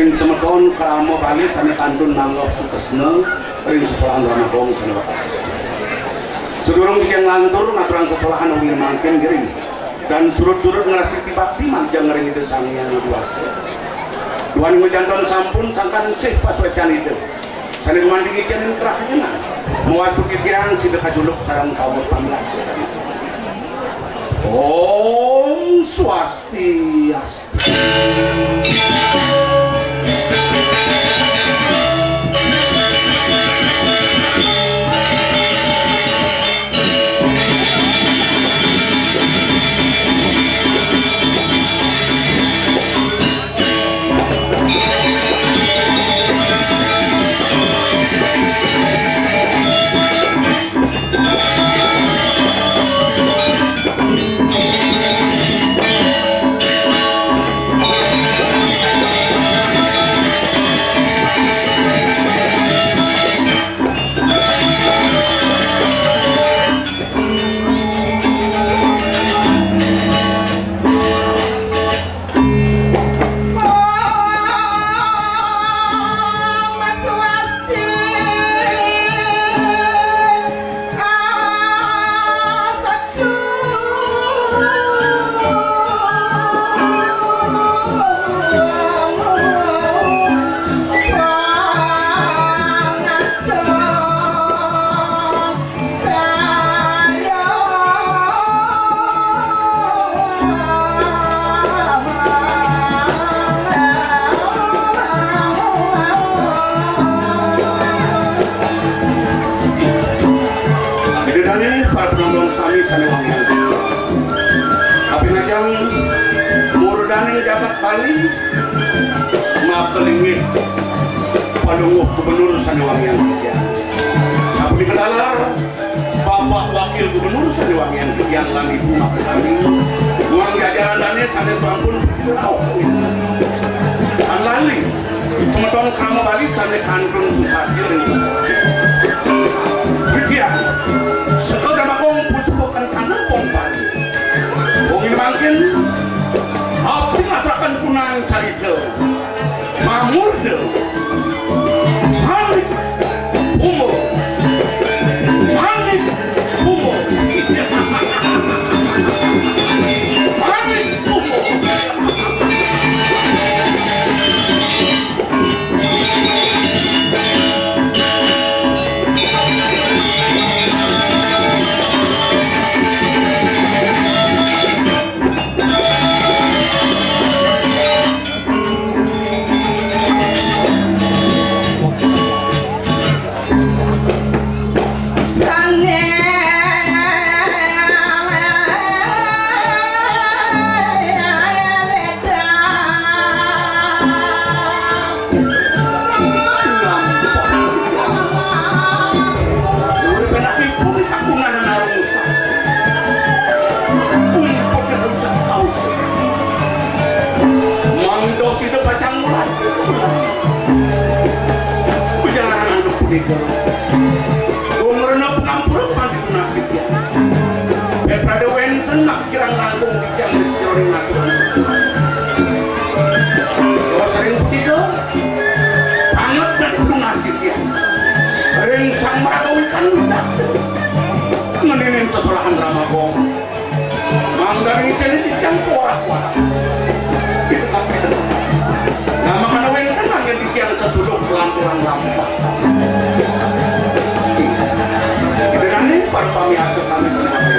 ring semeton kramo bali sane kantun nanggap sukesna ring sesolahan ramadong sane bapak sedurung dikian lantur ngaturan sesolahan wili mangken giring dan surut-surut ngerasiti bakti manjang ngering itu sangya ngaduasa duan ngejanton sampun sangkan sih pas wecan itu sane dumandi ngicanin kerahnya muasu kitian si dekajuluk sarang kawut pamlas Om Swastiastu. Jabat Bali ngapelingit padunguh gubernur Sanewangian Kikian sabuni kedalar Bapak Wakil Gubernur Sanewangian Kikian lan Ibu Makasami uang jajaran dane sane sampun ciderau an lali semeton krama Bali sane kantun susati ring susati Kikian sekolah makong puspo kencana pon Bali bongin mangkin abdi ngatakan kunang carita mamurde manik umur manik umur manik umur Umurna pengampura kanthi kunasiti para pamiasa sami senapun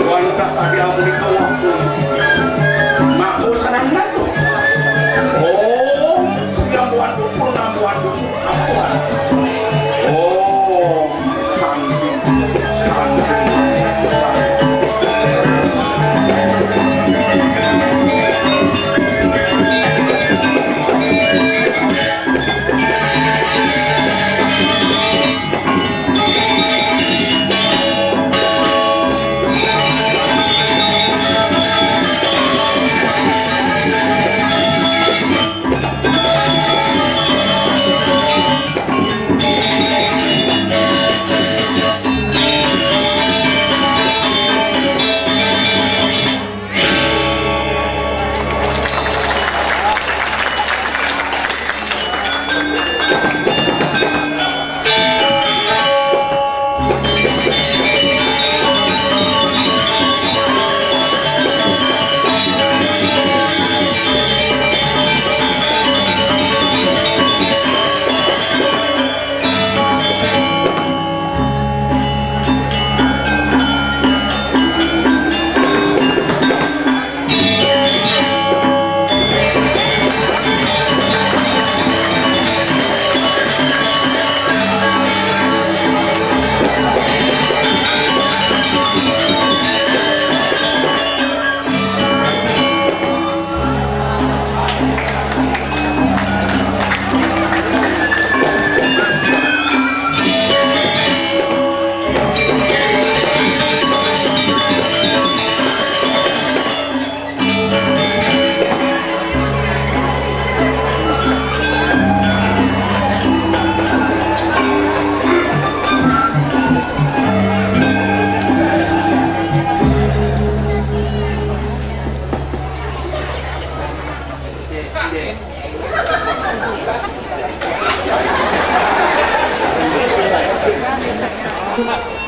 wantah tadi amuni kawaku mako sanang nato siang buantu purnam buantu sukapuan santi santi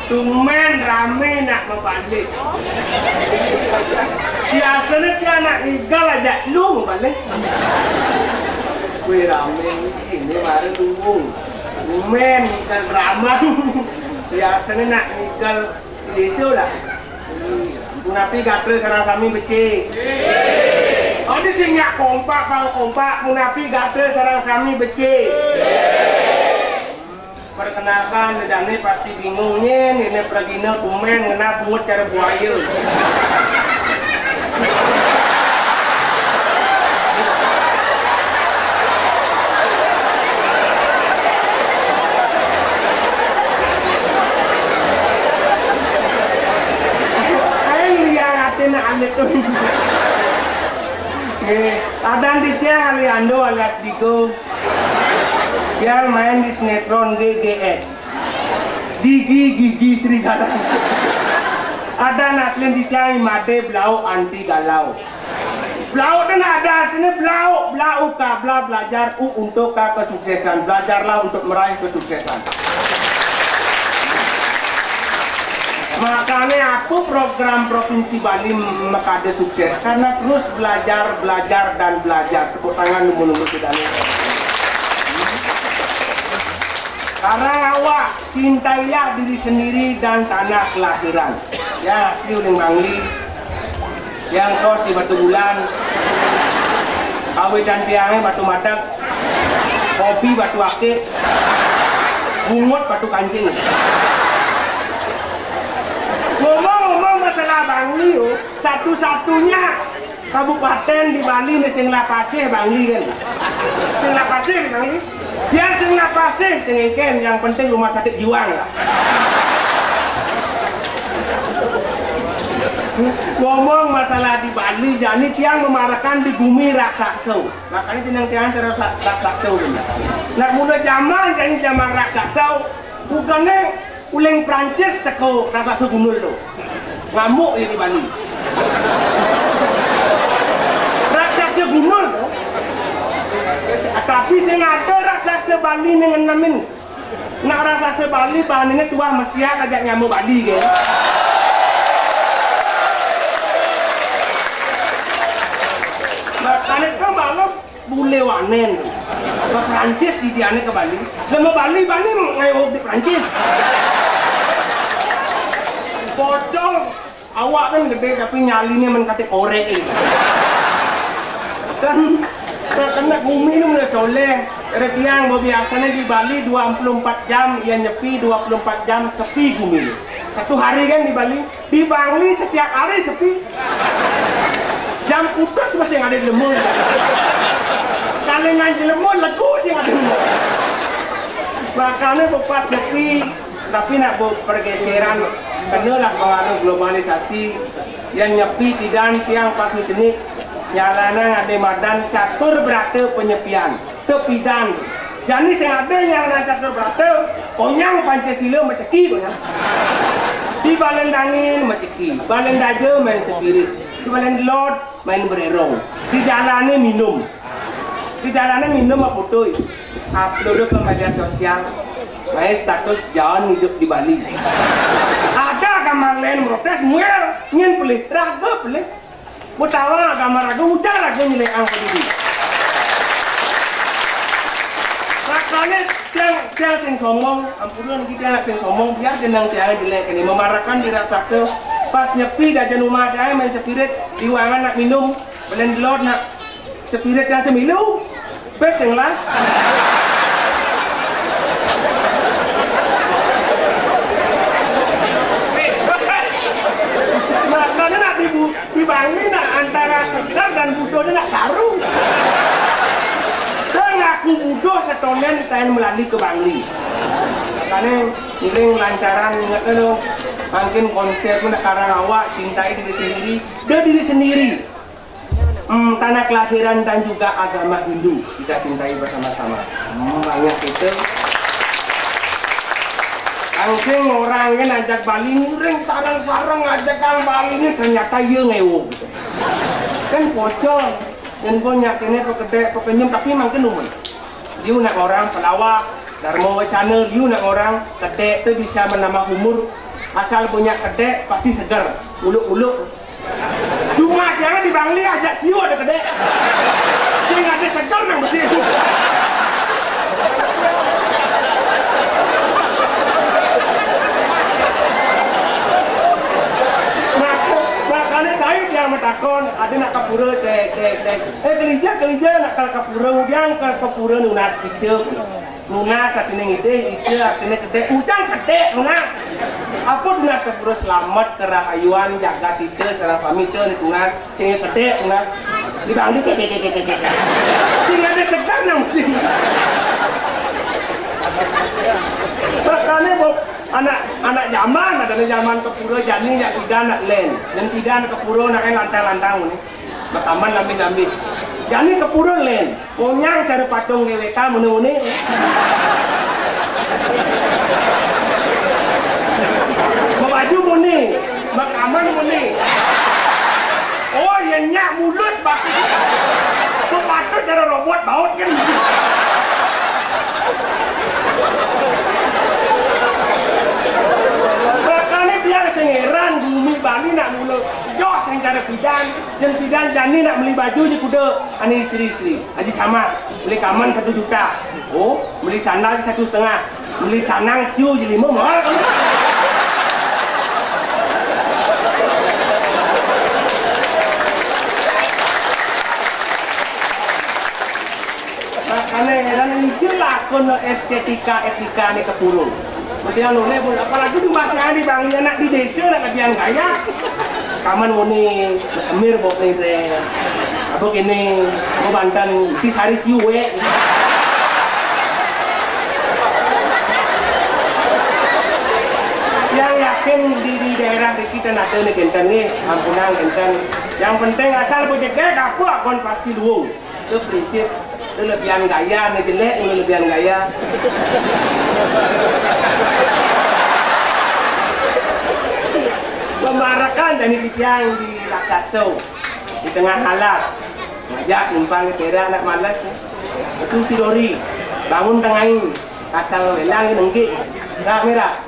Tumen rame nak membalik. Biasanya dia nak igal aja lu membalik. Kue rame ini baru tunggu. Tumen igal drama. Biasanya nak igal desa lah. Munapi gatel sarang kami becik. Oh di sini kompak kalau kompak. Munapi gatel sarang kami becik. Perkenalkan, ini pasti bingungnya, ini pergina tumen, ngena pungut cara buaya. Ayo liang hati nak ambil tuh. Ada di tiang ali ando alias Digo. Dia main di sinetron GGS Gigi Serigala. Ada naklin di tiang made blau anti galau. Blau dan ada artinya blau ka belajar untuk kesuksesan. Belajarlah untuk meraih kesuksesan. Makanya aku program Provinsi Bali Mekade sukses karena terus belajar dan belajar. Tepuk tangan nunggu tidak nih. Karena awak cintailah diri sendiri dan tanah kelahiran. Ya asli uling mangli, yang kos di batu bulan, kawi dan tiangnya batu madak, kopi batu ake, bungut batu kancing. Ngomong-ngomong masalah Bangli, satu-satunya kabupaten di Bali ini sing lapasih Bangli kan? Sing lapasih di Bangli? Yang sing lapasih sing yang penting rumah sakit jiwa ya. Ngomong masalah di Bali, jadi tiang memarahkan di bumi raksasa. Makanya tiang terus raksasa. Nak muda zaman jadi zaman raksasa, bukannya uling Prancis teko raksasa gunul lo. Ngamuk ya di Bali. Raksasa gunul lo. Tapi sing ada raksasa Bali ning enemin. Nak raksasa Bali bahannya tua mesti ajak nyamuk Bali kan. Makanya kan malam bule wanen. Ke Prancis di tiane ke Bali. Semua Bali ngayuh di Prancis. Awak kan gede tapi nyalinya men kate korek ini. Kan kena minum udah soleh. Tiang biasanya di Bali 24 jam, ia nyepi 24 jam sepi gumil. Satu hari kan di Bali, di Bali setiap hari sepi. Jam putus masih ada di lemur. Kalau ngaji lemur, lagu sih ada di lemur. Makanya bukan sepi, tapi nak pergeseran. Kenalah pengaruh globalisasi yang nyepi tidak tiang pas jenis nyalana ada madan catur berata penyepian tepidan. Jadi saya ada yang catur berata konyang Pancasila maceki konyang. Di balendangin maceki, balendaje main spirit, di balendlot main bererong, di jalannya minum. Di jalannya minum apa tuh? Upload ke media sosial, main status jalan hidup di Bali. Ada gambar lain protes, muel, nyen pelih, raga pelih. Mutawa gambar raga, udah raga nilai angka ini. Makanya tiang sing sombong, ampunan kita sing sombong, biar jenang tiang jelek ini memarahkan di raksasa. Pas nyepi dah jenumah dia main spirit, diwangan nak minum, belendlot nak spirit yang semilu, peseng lah. Makanya nak di Bali nak antara segar dan budo dia nak sarung. Dia ngaku budo setonen tahan melalui ke Bali. Makanya ini lancaran ingat lo, mungkin konsep nak karang awak cintai diri sendiri, dia diri sendiri. Tanah kelahiran dan juga agama Hindu kita cintai bersama-sama. Banyak itu. Angking orang kan ajak Bali ring sarang-sarang ajak kang Bali ini ternyata ye ngewo. Kan pocong dan banyak ini pekedek pepenyem tapi makin umum. Dia nak orang pelawak Dharma Wacana, dia nak orang kedek tu bisa menambah umur. Asal punya kedek pasti segar, uluk-uluk. Cuma jangan di Bali ajak siu ada kedek. Sehingga ada segar nang mesti. Makanya saya jangan metakon, ada nak kapura cek. Kerja nak kapura, kemudian kapura nunas cicek. Nunas artinya ide, artinya kedek, ujang kedek nunas. Apa nunas kapura selamat kerahayuan jaga cicek, salah pamit nunas, cengeng kedek nunas. Di Bali kek. Sehingga ada segar nang sih. Makanya anak zaman ada zaman kepura jani yang tidak nak len dan tidak nak kepura nak lantang-lantang ni bakaman lamis-lamis jani kepura len ponyang cara patung GWK mune-mune maju mune bakaman mune oh yang nyak mulus baki patut cara robot baut kan. Dia sengeran bumi Bali nak mula joh yang cara pidan dan pidan jani nak beli baju je kuda ani isteri-isteri haji sama beli kaman 1 juta oh beli sandal 1,5 beli canang siu je 5 mahal kamu. Makanya heran ini jelas kono etika ni kepurung. Dia lu pun apalagi di masih di Bali anak di desa nak kajian gaya. Kaman muni Amir bok ni teh. Apa kini mau Banten si sari siu we. Yang yakin di daerah di kita nak ada ni kenten ni, ampunan kenten. Yang penting asal projek apa kon pasti luung. Itu prinsip. Itu lebihan gaya ni jelek, ini lebihan gaya. Pembarakan dan yang di Laksaso di tengah halas ngajak timpang kira anak malas itu si Dori bangun tengah ini kasal lelang nenggik tak merah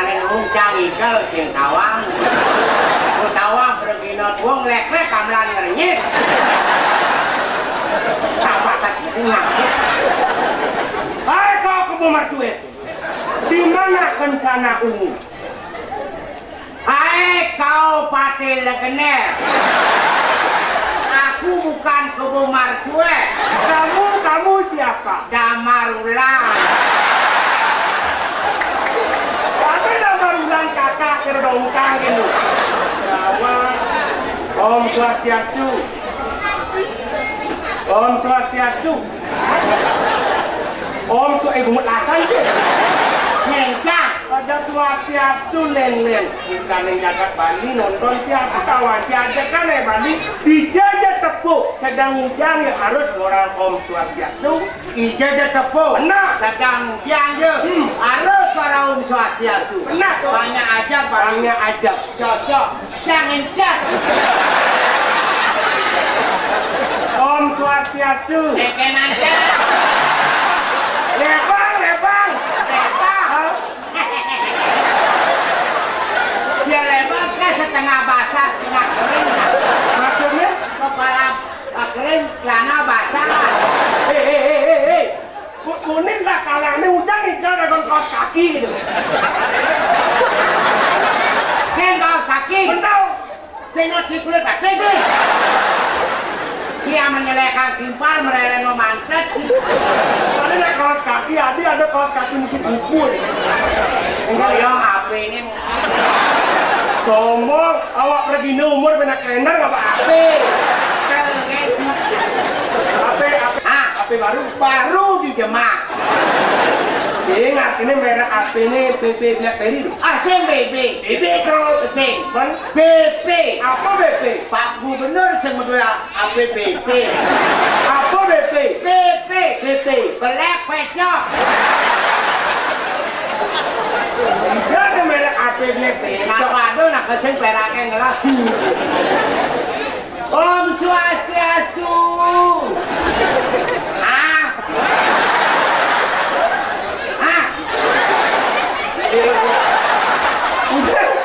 Karena nuncang ikel sing tawang. Ku tawang pergi not wong lek-lek kamlan ngerenyit. Sahabat tengah. Hai kau kebo marcuet. Di mana kencana ungu? Hai kau patil legener. Aku bukan kebo marcuet. Kamu siapa? Damarulan. Tapi Damarulan kakak kerdongkang gitu. Jawab. Om Swastiastu. Om Swastiastu. Om Ibu Mutasan sih. Nyencang. Ada Swastiastu len-len. Kita jagat Bali nonton siapa kawan siapa kan Bali dijajah tepuk sedang hujan ya harus orang Om Swastiastu. Ijazah tepuk. Benar. Sedang hujan je. Harus para Swastiastu. Benar. Banyak aja Pak. Banyak aja. Cocok. Jangan cak. Om Swastiastu. Teken aja. Lebang. Lebar. Dia lebar ke setengah basah, setengah kering. Maksudnya? Kepala kering, celana basah. Hei. Kuning lah kalangnya udang ikan dengan kaos kaki gitu. Kan kaos kaki. Betul. Sengot si kulit kaki tu. Dia menyelekan timpal, mereren memantet. Tadi naik kaos kaki, ada kaos kaki musik buku nih. Goyong HP ini. Sombong, awak pergi umur benak kalender nggak apa-apa. Keleci. HP baru. Baru dijemak. Ingat ini merek HP ini PP BlackBerry loh. Asing BB. BB kalau asing. Ban? BP. Apa BP? Pak Gubernur sing medua HP BP. Apa BP? BP. BP. Belek pecok. Ada merek HP BlackBerry. Nak waduh nak kesing perake ngelah. Om Swastiastu.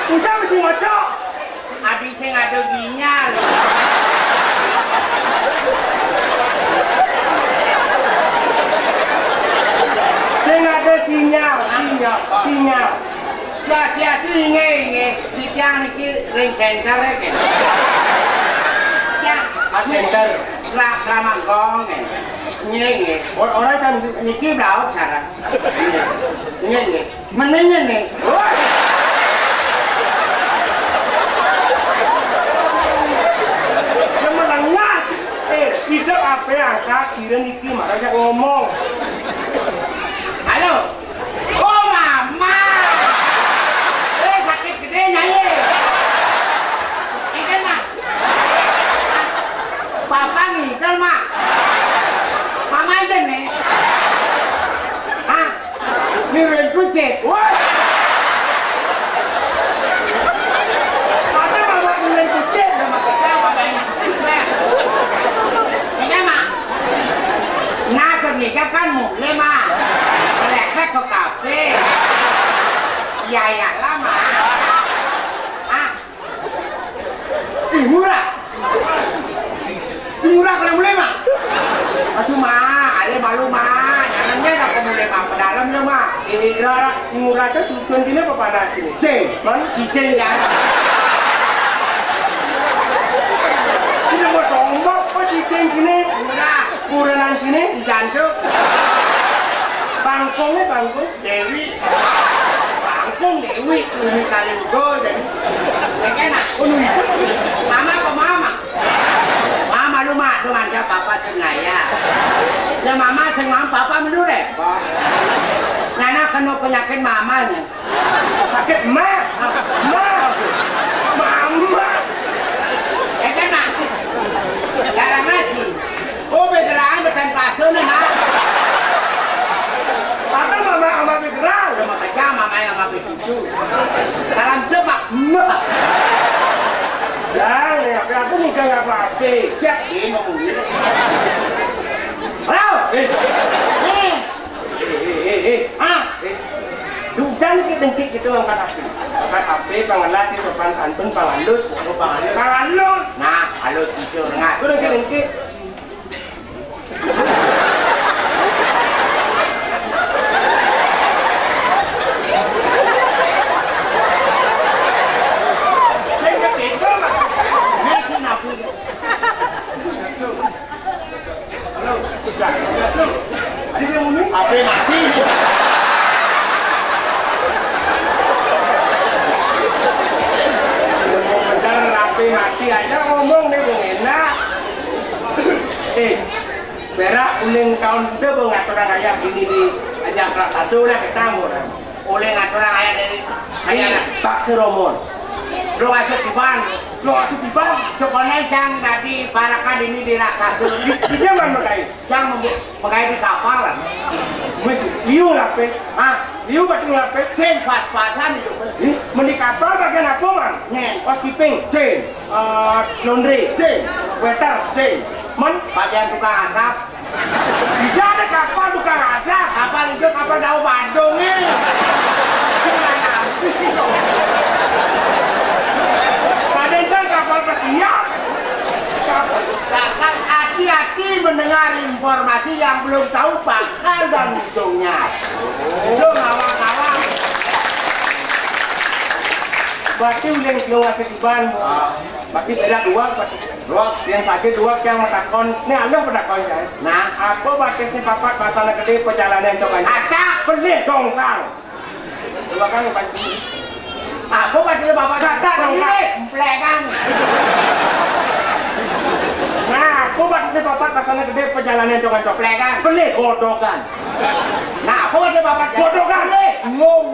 Udah mesti ngocok. Abis sing ada ginyal. Saya ada sinyal. Swastiastu inge. Tiang iki ring center kan. Ya, Center. Ramanggong kan. Nge. Orang kan Niki blau cara. Nge. Menenge nih. Melengah. Tidak apa yang angkat kira Niki makanya ngomong. Halo. Oh mama. Sakit gede nyanyi. Ikan mak. Papa ngidel mak. Mama aja nih. Hah? Mirin kucing. Wah. Ada mama mulai kucing. Sama kita mama yang sebenarnya. Ikan mak. Nah senikah kan mulai mak. Kelek ke kafe. Ya lama. Ah. Murah. Murah kalau mulai mak. Aduh mak, ada malu mak. Jangannya aku mulai mak pedalamnya mak. Rara murah itu tujuan gini apa pada sini? Ceng, Man, kiceng ya. ini mau sombong apa cicing gini? Murah. Kurenan gini? Di jantung. Bangkongnya bangkong? Dewi. Bangkung Dewi. Dewi kali ugo jadi. Enak. Mama apa mama? Mama lu mak, lu ada papa sengaja. Ya mama sing mam papa melu repot. Nana kena penyakit mamanya. Sakit mah, mama. Enak. Darah nasi. Oh beneran betan pasun nih mak. Atau mama sama bergerak. Udah mau pegang mama yang sama cucu. Salam cepat. Jangan ya, aku nikah nggak apa-apa. Cek ini ngomong gitu. Halo. Ah. Udah Jangan dengki gitu angkat api. Angkat api, pangalat, sopan santun, pangalus. Pangalus. Nah, halus jujur nggak. Gue dengki. Ini sih napu. Api mati. Bener rapi mati aja ngomong nih bung enak. Berak uling tahun itu bung aturan kayak gini di ajak satu lah kita murah. Oleh ngaturan ayah dari ayah. Pak Seromon. Lo kasih tiban. Lo aku tiba. Sekolah jang tadi parakan ini di raksasa. Di zaman makai. Jang pakai di kapal kan. Wis liu lah pe. Hah? Liu batin lah pe. Sen pas-pasan itu. Meni kapal bagian apa man? Nyen. Housekeeping. Sen. Laundry. Sen. Waiter. Sen. Man. Bagian tukang asap. Tidak ada kapal tukang asap. Kapal itu kapal daun Bandung nih. Padahal kapal pesiar. Bahkan hati-hati mendengar informasi yang belum tahu bakal dan ujungnya. Lo ngawang-ngawang. Berarti ulang lo ngasih tiban. Berarti beda dua. Dua. Yang sakit dua yang metakon. Ini anda petakon saya. Nah, Aku berarti si papat basana gede perjalanan coba. ada Beli dong kang. Coba kang panci. aku pasti bapak Kata dong, Kak. Pelekan. Nah, aku berarti si papat basana gede perjalanan coba. Pelekan. Beli godokan. Nah, aku pasti bapak Godokan. Ngong.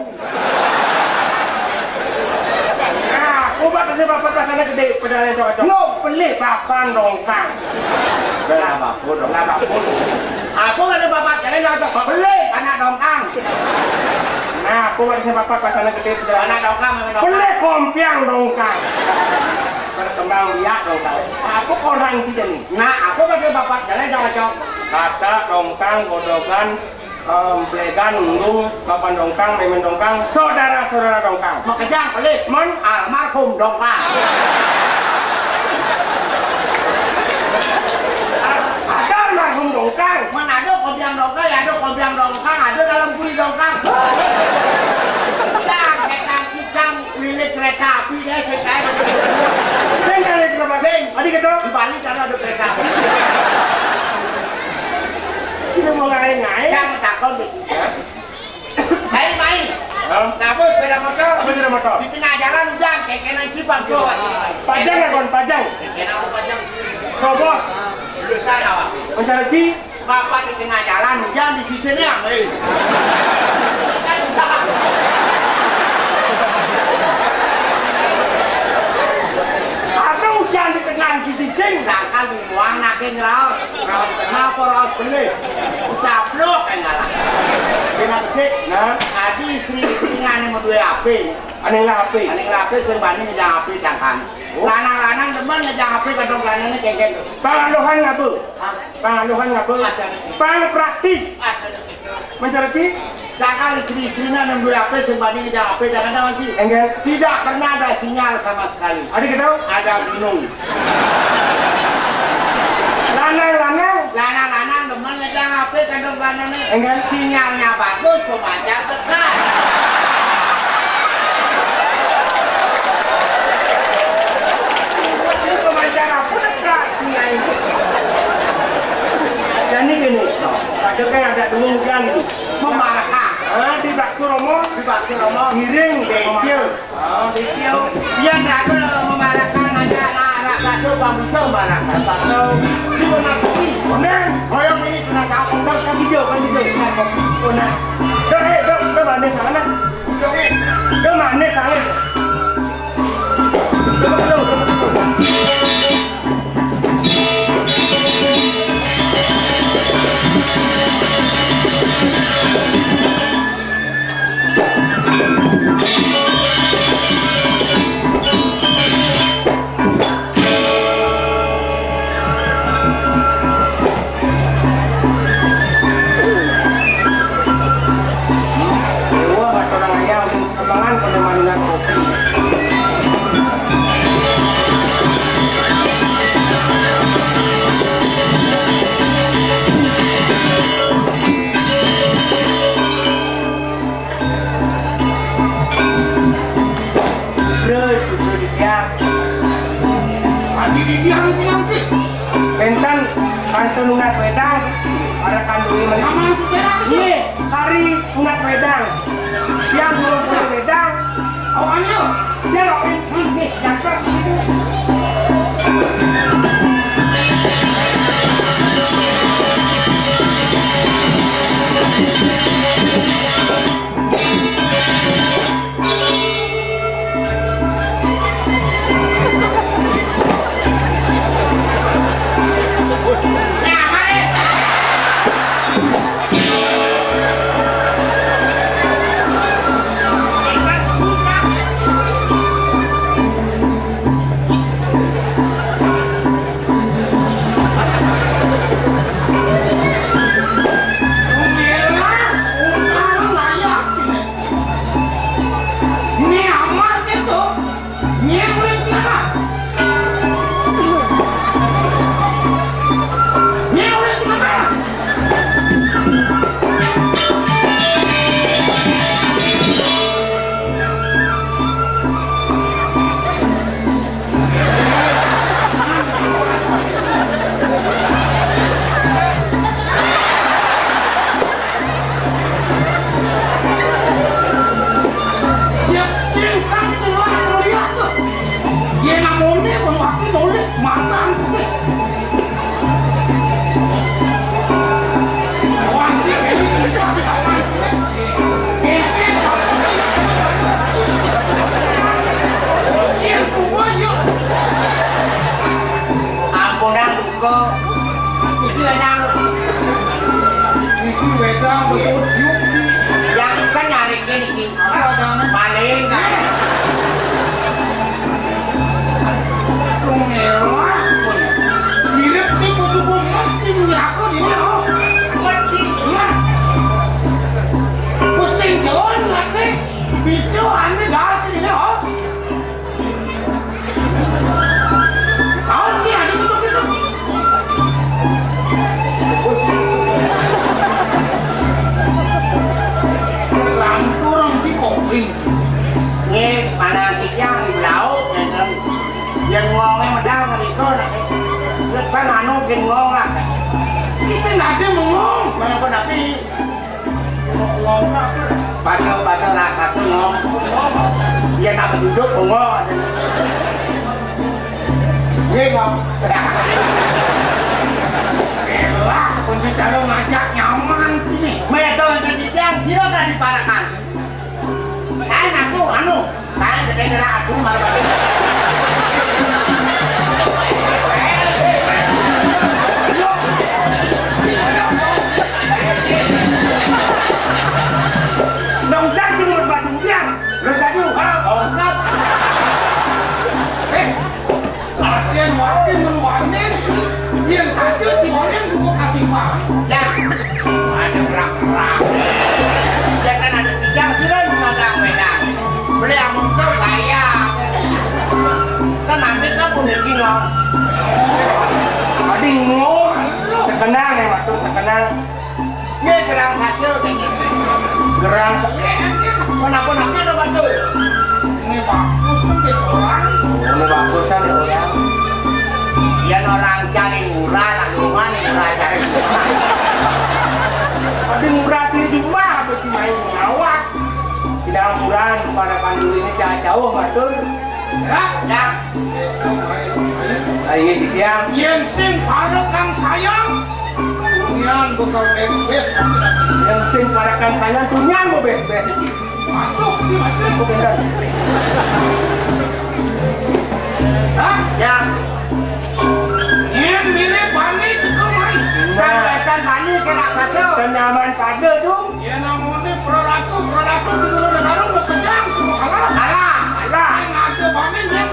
Nah, aku berarti si papat basana gede perjalanan coba. Ngong. Beli papan dong kang. Berapapun dong. Berapapun. Aku pasti bapak jadi nggak beli anak dongkang. Nah, aku berarti si papat basana gede perjalanan. Anak dongkang memang Beli kompiang dong kang. Berkembang biak dong kang. Aku orang tidak nih. Nah, aku pasti bapak jadi cocok. Kata dongkang, godokan, plegan, undung, kapan dongkang, memen dongkang, saudara-saudara dongkang. Makejang pelit. Man, Almarhum dongkang. ada almarhum dongkang. Mana ada kopiang dongkang, ya ada kopiang dongkang, ada dalam kulit dongkang. Kita milik kereta api deh, saya. Sing kali kenapa? Sing. Adik kata, Di Bali karena ada kereta api. kita mau ngai-ngai. Jangan takut deh. Main. Kabus sepeda motor. Apa sudah motor? Di tengah jalan hujan, kayak kena cipang tuh. Pajang ya kon, pajang. Kena aku pajang. Kobos, Dulu sana, Pak. mencari si. Bapak di tengah jalan hujan di sisinya, Apa hujan di tengah sisi sing? Sangkal di ruang nakin raut tengah apa raut beli. Caplok kayak ngalah. Terima kasih. Nah, Adi istri-istrinya ini mau duwe api. aneh lapi. Aneh api sembani ngejang api dangkan. Lanang-lanang demen ngejang api kadang-kadang ini kayak gitu. Pangaluhan ngapa? Hah? Pangaluhan ngapa? Asal. Pang praktis. Asal. Mencari si. Sangkal istri-istrinya yang duwe api sembani ngejang api kadang-kadang sih. Enggak. Tidak pernah ada sinyal sama sekali. Adik kata, Ada gunung. lanang-lanang. Lanang-lanang demen ngejang api kadang-kadang ini. Enggak. Sinyalnya bagus, pemancar dekat. Ini pemancar apa dekat? Jadi gini, ada kan ada dulu hujan itu. Memarahkan. Di bakso romo, Di Bakso Romo. giring, Dekil. dekil. Dia nggak memarahkan aja anak bakso bang bisa memarahkan bakso. Si benar kopi. Neng, Hoyong ini kena sapu. kan hijau, kan hijau. Oh, nah. Ke mana sana? Ke mana sana? Wah, orang kopi. Enten kantun unat wedang, ada kandungi mana? Iya, hari unat wedang. Yang belum punya wedang, awannya, dia rokin, nih, jangkau gitu. Yang kan nyari gini, paling kan. Mirip nih kusuku mati aku di mana? Mati ya. Pusing jalan nanti, bicu ane dah di mana? Kau ni ada tu tu. Pusing. Nghe mà làm thịt nhau thì lẩu dần ngon em mà đau mà thì có cái nào nó kinh ngon là cái nào kia mà ngon mà con nào đi ngon bà sơ là sạch sơ ngon giờ nào mà tụi còn ngon nghe không con kita lo ngajak nyaman sini meto yang dibilang silakan diparakan anu saya gara-gara aku malah nong jadi mulut batu biar lu jadi oh enggak latihan wakil menuanin yang satu si orang dulu kasih pak ya ada gerak-gerak ya kan ada tiga sih mengadang wedang beli yang untuk saya kan nanti kan punya kilo Ading ngomong sekenang nih waktu sekenang ini gerang sasil gerang kenapa ada batu ini bagus tuh ke seorang ini bagusan ya orang ya orang cari murah lah rumah nih murah cari murah tapi murah sih cuma bagi main ngawak tidak murah pada pandu ini jauh matur ya ini dia yang sing parakan sayang yang bakal bes yang sing parakan sayang tunyan mau bes sih aduh di macam bukan hah ya yang mirip bani itu main kan bani kena sasel dan nyaman pada tuh ya namanya produk di luar negara mau kejam semua kalah yang ada bani yang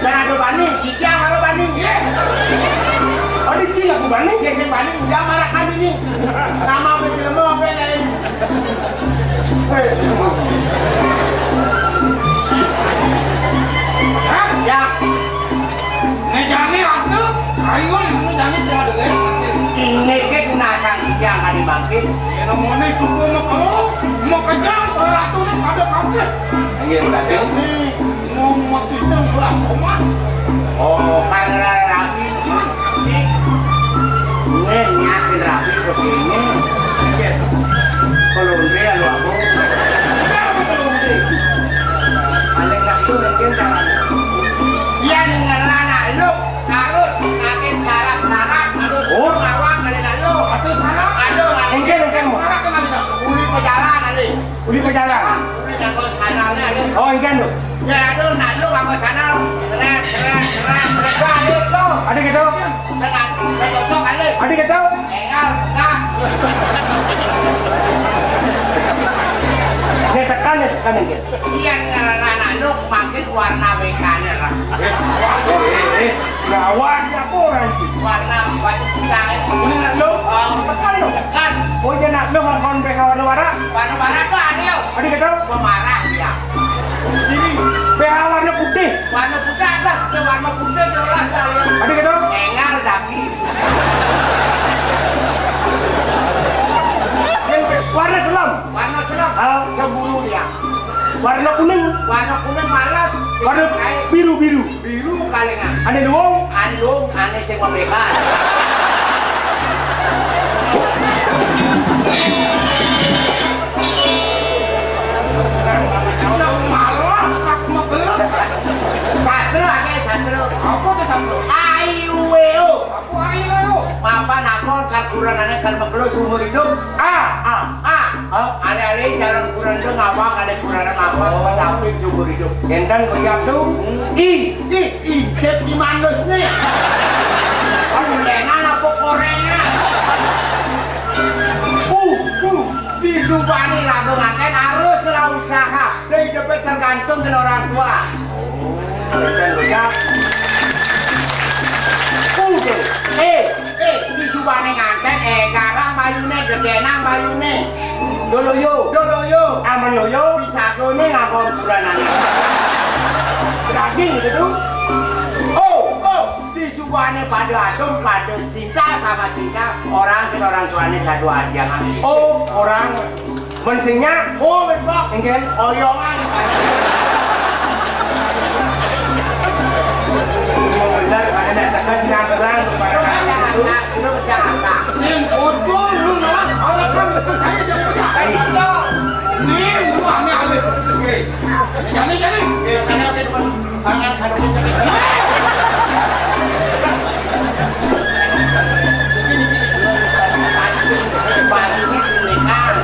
kan ada bani cikiang kalau bani ya oh di sini aku bani ya si bani udah marah kan ini nama betul mau apa dari David. Ya namanya suku mau kejar ratu nih ada kamu. Ingin David. Ini mau matinya enggak koma. Oh, karena Rabi. Ini nyakin Rabi begini. Kolondria lu aku. Paling nafsu mungkin jangan. Yang ngerana lu harus ngakin sarap-sarap harus ngawang kali lalu. Aduh sarap. Aduh, Mungkin mau. Sarap kenal tidak? uli pejalan ali. Uli pejalan. Uli jangkau sanalnya ali. Oh ikan tuh. Ya aduh, nak lu nganggo sanal. Seret. Balik lu. Ada gitu. Senang, udah cocok ali. Ada gitu. Enggak, enggak. Dia tekan gitu. Yang ngerana lu makin warna bekanya lah. Gawat apa orang sih? Warna baju pisang. Ini nak lo. Tekan lo. Kan, Oh dia nak lo ngakon BH warna-warna. warna-warna tuh aneh. Ada gitu. Gua marah dia. Jadi BH warna putih. Warna putih ada, ke warna putih jelas saya. Ada gitu. Engal tapi Yang warna selam. warna selam Oh. cemburu dia. Warna kuning. Warna kuning malas. Warna biru. Biru kalingan. Ada dua. Andung aneh sing membebas. sudah malah aku mau belum. Sastro akeh sastro. Apa tuh satu? Aiweo. Aku ayo. Mapan nakon kalkulanane kan beklo sumur hidup. Ale-ale jalan kurang itu ngawang, ada kurang ngawang, tapi sumur hidup. Enten kejap tuh. I. Idep di manus nih. Lenan apa korengnya? Disubani lagu ngaken harus lah usaha. Dan hidupnya tergantung dengan orang tua. Enten kejap. Disubani ngaken, garang bayune, gedenang bayune. Doloyo. Doloyo. Aman loyo. Bisa gone ngakon bulanan. Daging gitu. Disubani pada asum, pada cinta sama cinta. Orang ke orang tuanya satu aja ngambil. Oh orang mensinya. Betul. Engken. Oyongan. Benar ada sekat nyamperan kepada Jangan sak, lu jangan sak. Sing betul lu lah. Orang kan saya jangan punya. Nih, lu aneh aneh. Jadi. Karena kita tangan satu jadi. Bagi silingan.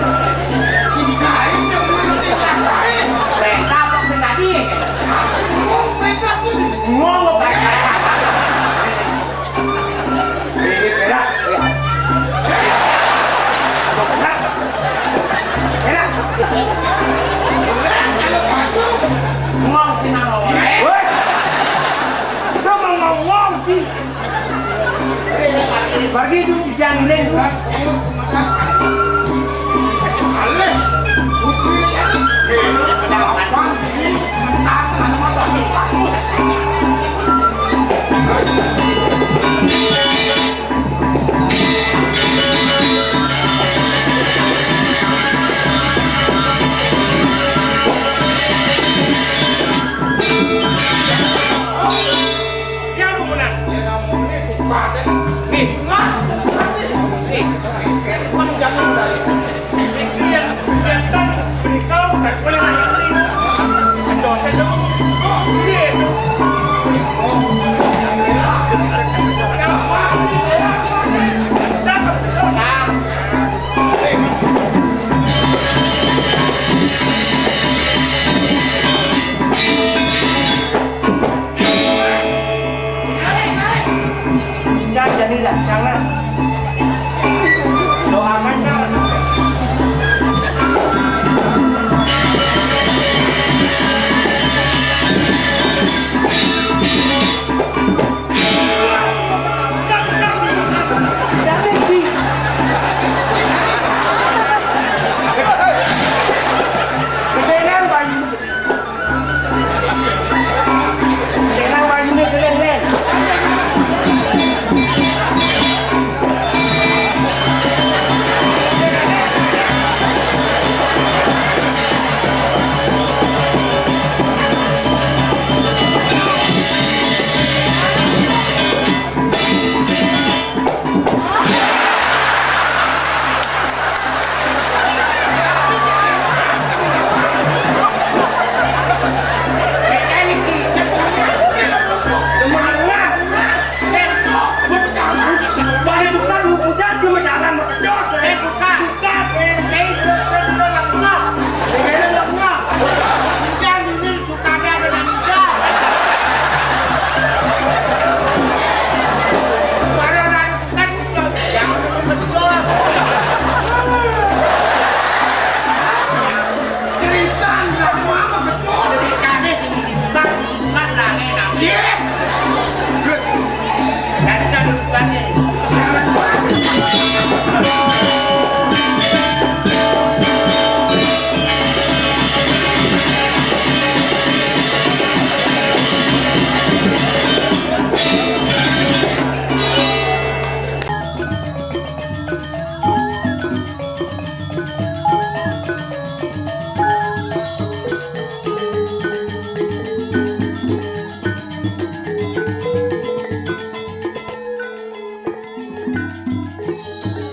Ini saya yang mesti lakuin. Mereka kok tadi. Ngomong mereka tuh. Ngomong mereka. ini berak. Berak. Kalau batu. Ngomong sinang ngomong. Woi. Lu mau ngomong sih. Bagi itu dijangilin. Aleh. Putri ini. Abang ini mentah sama bagus bagus. Ya lu menang. Ya namanya kupaten. Nih. Nih. Kamu jangan dari. Yang tahu berikau tak boleh nanya ini. Dosa dong. Iya dong. Jangan jadi dah, jangan.